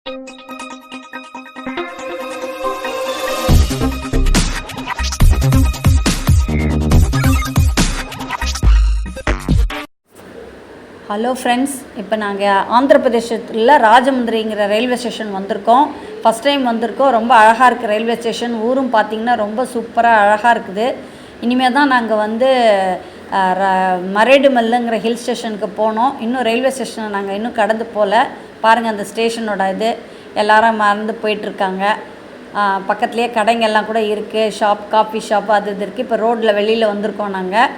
Hello friends, இப்போ நாங்கள் ஆந்திர பிரதேசத்தில் ராஜமுந்திரிங்கிற ரயில்வே ஸ்டேஷன் வந்திருக்கோம். ஃபஸ்ட் டைம் வந்திருக்கோம். ரொம்ப அழகாக இருக்குது ரயில்வே ஸ்டேஷன். ஊரும் பார்த்திங்கன்னா ரொம்ப சூப்பராக அழகாக இருக்குது. இனிமேல் தான் நாங்கள் வந்து மரேடுமல்லுங்கிற ஹில் ஸ்டேஷனுக்கு போனோம். இன்னும் ரயில்வே ஸ்டேஷனை நாங்கள் இன்னும் கடந்து போகல. பாருங்கள், அந்த ஸ்டேஷனோட இது எல்லாரும் மறந்து போயிட்டுருக்காங்க. பக்கத்துலேயே கடைங்கள்லாம் கூட இருக்குது. காஃபி ஷாப்பு அது இது இருக்குது. இப்போ ரோட்டில் வெளியில் வந்திருக்கோம். நாங்கள்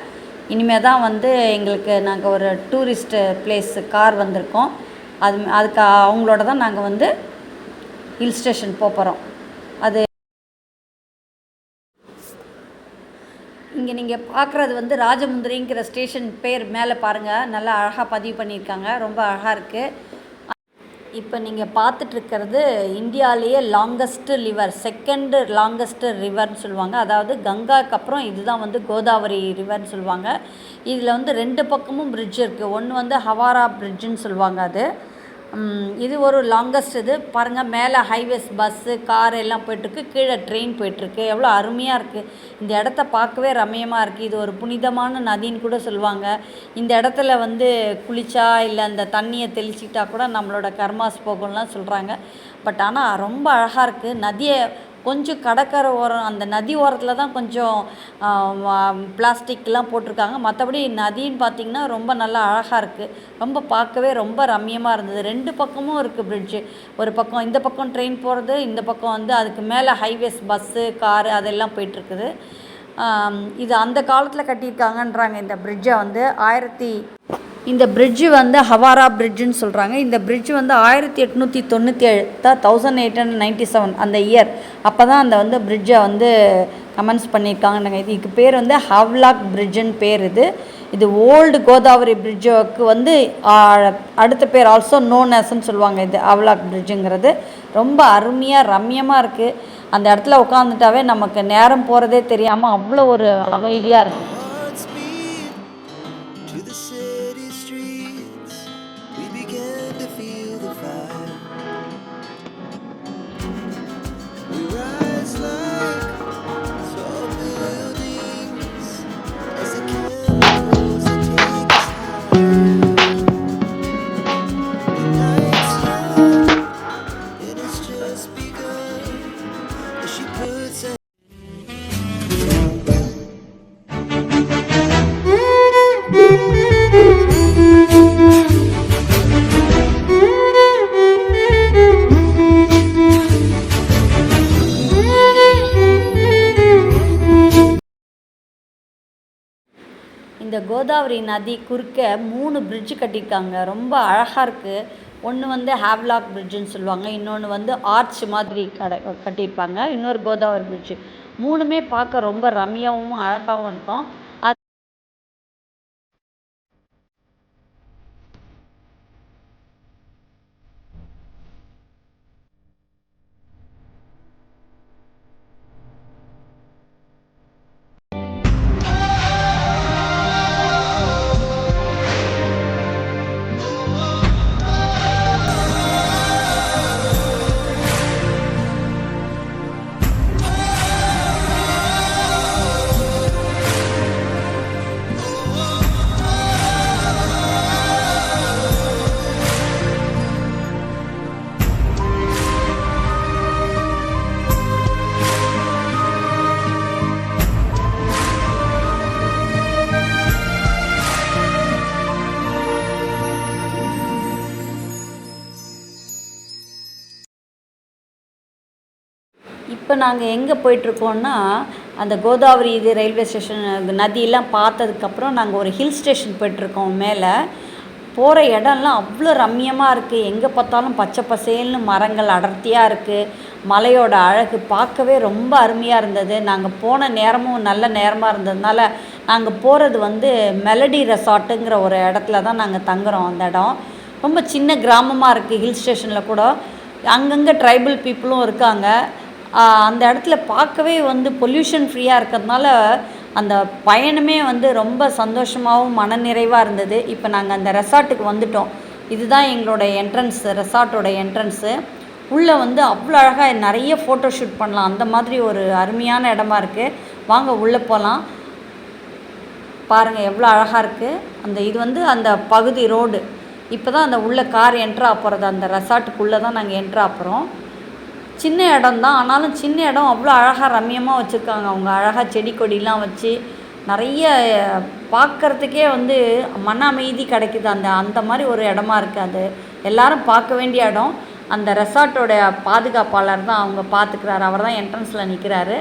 இனிமேல் தான் வந்து நாங்கள் ஒரு டூரிஸ்ட்டு பிளேஸு கார் வந்திருக்கோம். அதுக்கு அவங்களோட தான் நாங்கள் வந்து ஹில் ஸ்டேஷன் போகிறோம். அது இங்கே நீங்கள் பார்க்குறது வந்து ராஜமுந்திரிங்கிற ஸ்டேஷன் பேர் மேலே பாருங்கள், நல்லா அழகாக பதிவு பண்ணியிருக்காங்க. ரொம்ப அழகாக இருக்குது. இப்போ நீங்கள் பார்த்துட்ருக்கிறது இந்தியாவிலேயே லாங்கஸ்ட்டு செகண்டு லாங்கஸ்ட்டு ரிவர்னு சொல்லுவாங்க. அதாவது கங்காவுக்கு அப்புறம் இதுதான் வந்து கோதாவரி ரிவர்னு சொல்லுவாங்க. இதில் வந்து 2 பக்கமும் பிரிட்ஜ் இருக்குது. ஒன்று வந்து ஹவாரா பிரிட்ஜுன்னு சொல்லுவாங்க. இது ஒரு லாங்கஸ்ட் இது. பாருங்கள், மேலே ஹைவேஸ் பஸ்ஸு கார் எல்லாம் போய்ட்டுருக்கு, கீழே ட்ரெயின் போய்ட்டுருக்கு. எவ்வளோ அருமையாக இருக்குது. இந்த இடத்த பார்க்கவே ரம்மியமாக இருக்குது. இது ஒரு புனிதமான நதின்னு கூட சொல்லுவாங்க. இந்த இடத்துல வந்து குளிச்சா இல்லை அந்த தண்ணியை தெளிச்சிக்கிட்டா கூட நம்மளோட கர்மாஸ் போகும்லாம் சொல்கிறாங்க. பட் ஆனால் ரொம்ப அழகாக இருக்குது. நதியை கொஞ்சம் கடற்கரை ஓரம், அந்த நதி ஓரத்தில் தான் கொஞ்சம் பிளாஸ்டிக்லாம் போட்டிருக்காங்க. மற்றபடி நதின்னு பார்த்திங்கன்னா ரொம்ப நல்லா அழகாக இருக்குது. ரொம்ப பார்க்கவே ரொம்ப ரம்மியமாக இருந்தது. 2 பக்கமும் இருக்குது பிரிட்ஜு. ஒரு பக்கம் இந்த பக்கம் ட்ரெயின் போகிறது, இந்த பக்கம் வந்து அதுக்கு மேலே ஹைவேஸ் பஸ்ஸு காரு அதெல்லாம் போயிட்டுருக்குது. இது அந்த காலத்தில் கட்டியிருக்காங்கன்றாங்க. இந்த பிரிட்ஜை வந்து இந்த பிரிட்ஜு வந்து ஹவாரா பிரிட்ஜுன்னு சொல்கிறாங்க. இந்த பிரிட்ஜு வந்து 1897 1897 அந்த இயர் அப்போ தான் அந்த வந்து பிரிட்ஜை வந்து கமென்ஸ் பண்ணியிருக்காங்கன்றாங்க. இதுக்கு பேர் வந்து ஹவ்லாக் பிரிட்ஜுன்னு பேர். இது ஓல்டு கோதாவரி பிரிட்ஜுக்கு வந்து அடுத்த பேர் ஆல்சோ நோன் ஆஸ்ன்னு சொல்லுவாங்க. இது ஹவ்லாக் பிரிட்ஜுங்கிறது ரொம்ப அருமையாக ரம்மியமாக இருக்குது. அந்த இடத்துல உட்காந்துட்டாவே நமக்கு நேரம் போகிறதே தெரியாமல் அவ்வளோ ஒரு அமைதியாக இருக்குது. இந்த கோதாவரி நதி குறுக்க 3 பிரிட்ஜு கட்டியிருக்காங்க. ரொம்ப அழகாக இருக்குது. ஒன்று வந்து ஹேவ்லாக் பிரிட்ஜுன்னு சொல்லுவாங்க, இன்னொன்று வந்து ஆர்ச் மாதிரி கட்டியிருப்பாங்க, இன்னொரு கோதாவரி பிரிட்ஜு. 3மே பார்க்க ரொம்ப ரம்மியாகவும் அழகாகவும் இருக்கும். இப்போ நாங்கள் எங்கே போயிட்டுருக்கோன்னா, அந்த கோதாவரி ரயில்வே ஸ்டேஷன் நதியெல்லாம் பார்த்ததுக்கப்புறம் நாங்கள் ஒரு ஹில் ஸ்டேஷன் போய்ட்டுருக்கோம். மேலே போகிற இடம்லாம் அவ்வளோ ரம்மியமாக இருக்குது. எங்கே பார்த்தாலும் பச்சை பசேல்னு மரங்கள் அடர்த்தியாக இருக்குது. மலையோட அழகு பார்க்கவே ரொம்ப அருமையாக இருந்தது. நாங்கள் போன நேரமும் நல்ல நேரமாக இருந்ததுனால நாங்கள் போகிறது வந்து மெலடி ரெசார்ட்டுங்கிற ஒரு இடத்துல தான் நாங்கள் தங்குறோம். அந்த இடம் ரொம்ப சின்ன கிராமமாக இருக்குது. ஹில் ஸ்டேஷனில் கூட அங்கங்கே ட்ரைபல் பீப்புளும் இருக்காங்க. அந்த இடத்துல பார்க்கவே வந்து பொல்யூஷன் ஃப்ரீயாக இருக்கிறதுனால அந்த பயணமே வந்து ரொம்ப சந்தோஷமாகவும் மனநிறைவாக இருந்தது. இப்போ நாங்கள் அந்த ரெசார்ட்டுக்கு வந்துட்டோம். இதுதான் எங்களோட என்ட்ரன்ஸ், ரெசார்ட்டோட என்ட்ரன்ஸு. உள்ளே வந்து அவ்வளோ அழகாக நிறைய ஃபோட்டோ ஷூட் பண்ணலாம். அந்த மாதிரி ஒரு அருமையான இடமா இருக்குது. வாங்க உள்ளே போகலாம். பாருங்கள் எவ்வளோ அழகாக இருக்குது. இது வந்து அந்த பகுதி ரோடு. இப்போ தான் அந்த உள்ள கார் என்ட்ரு ஆகிறது. அந்த ரெசார்ட்டுக்குள்ளே தான் நாங்கள் என்ட்ரு ஆகிறோம். சின்ன இடம் தான், ஆனாலும் சின்ன இடம் அவ்வளோ அழகாக ரம்மியமாக வச்சுருக்காங்க. அவங்க அழகாக செடி கொடிலாம் வச்சு நிறைய பார்க்குறதுக்கே வந்து மன அமைதி கிடைக்குது. அந்த மாதிரி ஒரு இடமா இருக்குது. அது எல்லோரும் பார்க்க வேண்டிய இடம். அந்த ரெசார்ட்டோடைய பாதுகாப்பாளர் தான் அவங்க பார்த்துக்கிறாரு. அவர் தான் என்ட்ரன்ஸில் நிற்கிறாரு.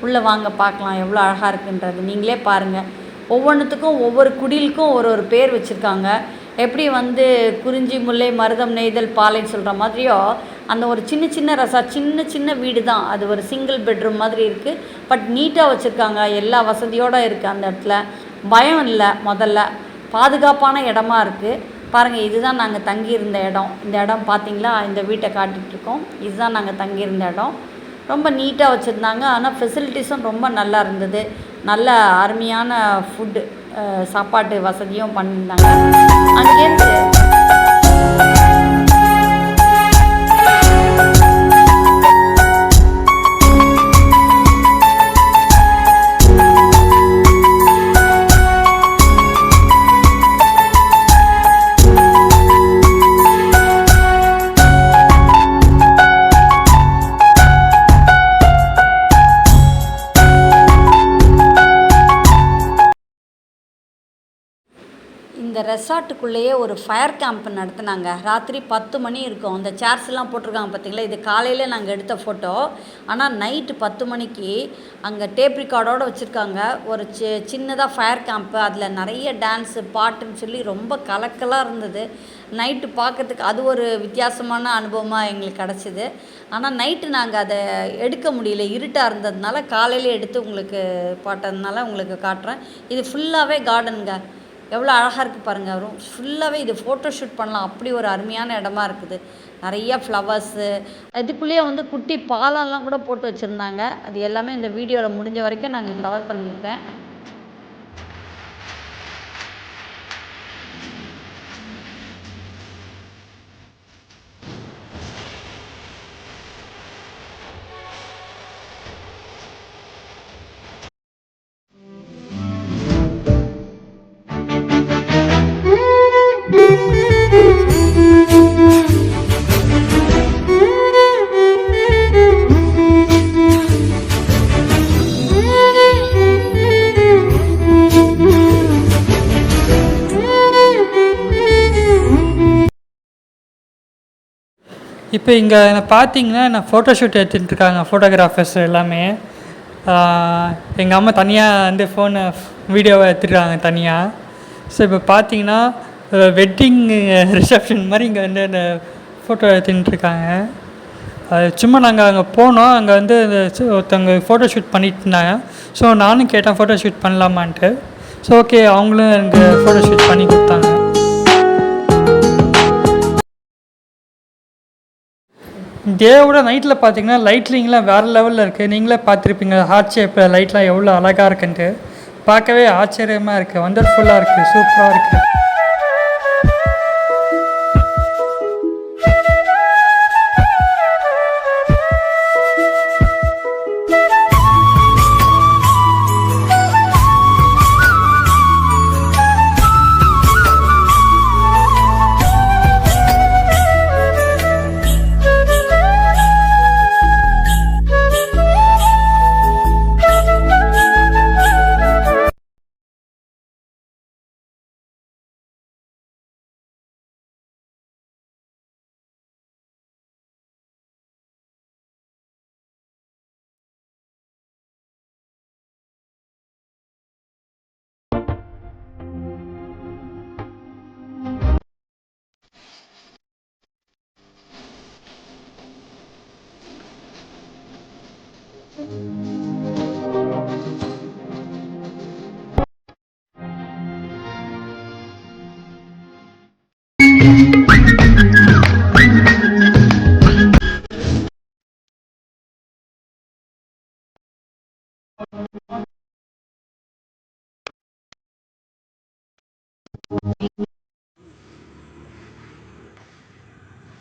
உள்ளே வாங்க பார்க்கலாம் எவ்வளோ அழகாக இருக்குன்றது. நீங்களே பாருங்கள். ஒவ்வொன்றுத்துக்கும் ஒவ்வொரு குடிலுக்கும் ஒரு பேர் வச்சுருக்காங்க. எப்படி வந்து குறிஞ்சி முல்லை மருதம் நெய்தல் பாலைன்னு சொல்கிற மாதிரியோ அந்த ஒரு சின்ன ரெசார்ட், சின்ன வீடு தான். அது ஒரு சிங்கிள் பெட்ரூம் மாதிரி இருக்குது. பட் நீட்டாக வச்சுருக்காங்க. எல்லா வசதியோடு இருக்குது. அந்த இடத்துல பயம் இல்லை. முதல்ல பாதுகாப்பான இடமா இருக்குது. பாருங்கள், இதுதான் நாங்கள் தங்கியிருந்த இடம். இந்த இடம் பார்த்திங்களா? இந்த வீட்டை காட்டிகிட்ருக்கோம். இதுதான் நாங்கள் தங்கியிருந்த இடம். ரொம்ப நீட்டாக வச்சுருந்தாங்க. ஆனால் ஃபெசிலிட்டிஸும் ரொம்ப நல்லா இருந்தது. நல்ல அருமையான ஃபுட்டு, சாப்பாட்டு வசதியும் பண்ணியிருந்தாங்க. அங்கேருந்து இந்த ரெசார்ட்டுக்குள்ளேயே ஒரு ஃபயர் கேம்ப் நடத்துனாங்க. ராத்திரி 10 மணி இருக்கும். அந்த சேர்ஸ்லாம் போட்டிருக்காங்க பார்த்தீங்களா? இது காலையில் நாங்கள் எடுத்த ஃபோட்டோ. ஆனால் நைட்டு 10 மணிக்கு அங்கே டேப் ரெக்கார்டோடு வச்சுருக்காங்க. ஒரு சின்னதாக ஃபயர் கேம்ப்பு. அதில் நிறைய டான்ஸு பாட்டுன்னு சொல்லி ரொம்ப கலக்கலாக இருந்தது. நைட்டு பார்க்கறதுக்கு அது ஒரு வித்தியாசமான அனுபவமாக எங்களுக்கு கிடச்சிது. ஆனால் நைட்டு நாங்கள் அதை எடுக்க முடியல, இருட்டாக இருந்ததுனால. காலையில் எடுத்து உங்களுக்கு பாட்டதுனால உங்களுக்கு காட்டுறேன். இது ஃபுல்லாகவே கார்டனுங்க. எவ்வளோ அழகாக இருக்குது பாருங்கள். ஃபுல்லாகவே இது ஃபோட்டோ ஷூட் பண்ணலாம். அப்படி ஒரு அருமையான இடமா இருக்குது. நிறையா ஃப்ளவர்ஸு, இதுக்குள்ளேயே வந்து குட்டி பாலம்லாம் கூட போட்டு வச்சுருந்தாங்க. அது எல்லாமே இந்த வீடியோவில் முடிஞ்ச வரைக்கும் நாங்கள் கவர் பண்ணியிருக்கேன். இப்போ இங்கே பார்த்தீங்கன்னா நான் ஃபோட்டோ ஷூட் எடுத்துகிட்டு இருக்காங்க ஃபோட்டோகிராஃபர்ஸ் எல்லாமே. எங்கள் அம்மா தனியாக வந்து ஃபோனை வீடியோவை எடுத்துருக்காங்க தனியாக. ஸோ இப்போ பார்த்தீங்கன்னா வெட்டிங் ரிசப்ஷன் மாதிரி இங்கே வந்து அந்த ஃபோட்டோ எடுத்துகிட்டுருக்காங்க. சும்மா நாங்கள் அங்கே போனோம். அங்கே வந்து ஒருத்தவங்க ஃபோட்டோ ஷூட் பண்ணிட்டு இருந்தாங்க. ஸோ நானும் கேட்டேன் ஃபோட்டோ ஷூட் பண்ணலாமான்ட்டு. ஸோ ஓகே, அவங்களும் எனக்கு ஃபோட்டோ ஷூட் பண்ணி கொடுத்தாங்க. டேவோட நைட்டில் பார்த்தீங்கன்னா லைட்லிங்லாம் வேறு லெவலில் இருக்குது. நீங்களே பார்த்துருப்பீங்க ஹார்ட் ஷேப்பில் லைட்லாம் எவ்வளோ அழகாக இருக்குன்ட்டு. பார்க்கவே ஆச்சரியமாக இருக்குது, வண்டர்ஃபுல்லாக இருக்குது, சூப்பராக இருக்குது.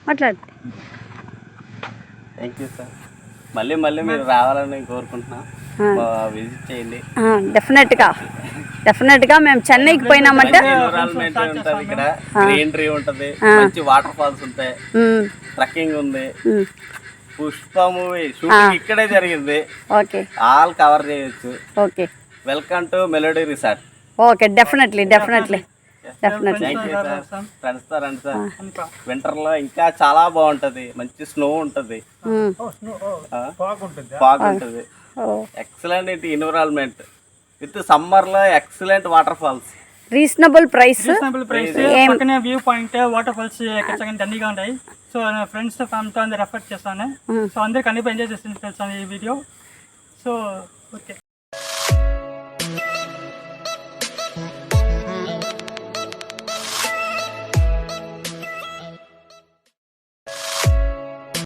మాట్లాడు. Thank you sir. మళ్ళీ మళ్ళీ మీరు రావాలని కోరుకుంటున్నాం. విజిట్ చేయండి. డెఫినెట్గా మేము చెన్నైకి పోయినామంటే ఎన్విరాన్మెంట్ ఉంటుంది, ఇక్కడ గ్రీనరీ ఉంటుంది, మంచి వాటర్ ఫాల్స్ ఉంటాయి, ట్రెక్కింగ్ ఉంది. పుష్ప మూవీ షూటింగ్ ఇక్కడే జరిగింది. ఓకే ఆల్ కవర్ చేయొచ్చు. Okay welcome to melody resort. Okay definitely thank you sir. Friends తో రండి సార్. వింటర్ లో ఇంకా చాలా బాగుంటది, మంచి స్నో ఉంటది, ఫాగ్ ఉంటది. ఎక్సలెంట్ ఎన్విరాన్మెంట్ విత్ సమ్మర్ లో excellent waterfalls. Reasonable price పక్కనే వ్యూ పాయింట్ వాటర్ ఫాల్స్ ఎక్కడ దండిగా ఉంటాయి. సో నా ఫ్రెండ్స్ ఫ్యామిలీతో అందరు రెఫర్ చేస్తాను. సో అందరికి అన్ని ఎంజాయ్ చేస్తుంది తెలుసు ఈ వీడియో. So okay.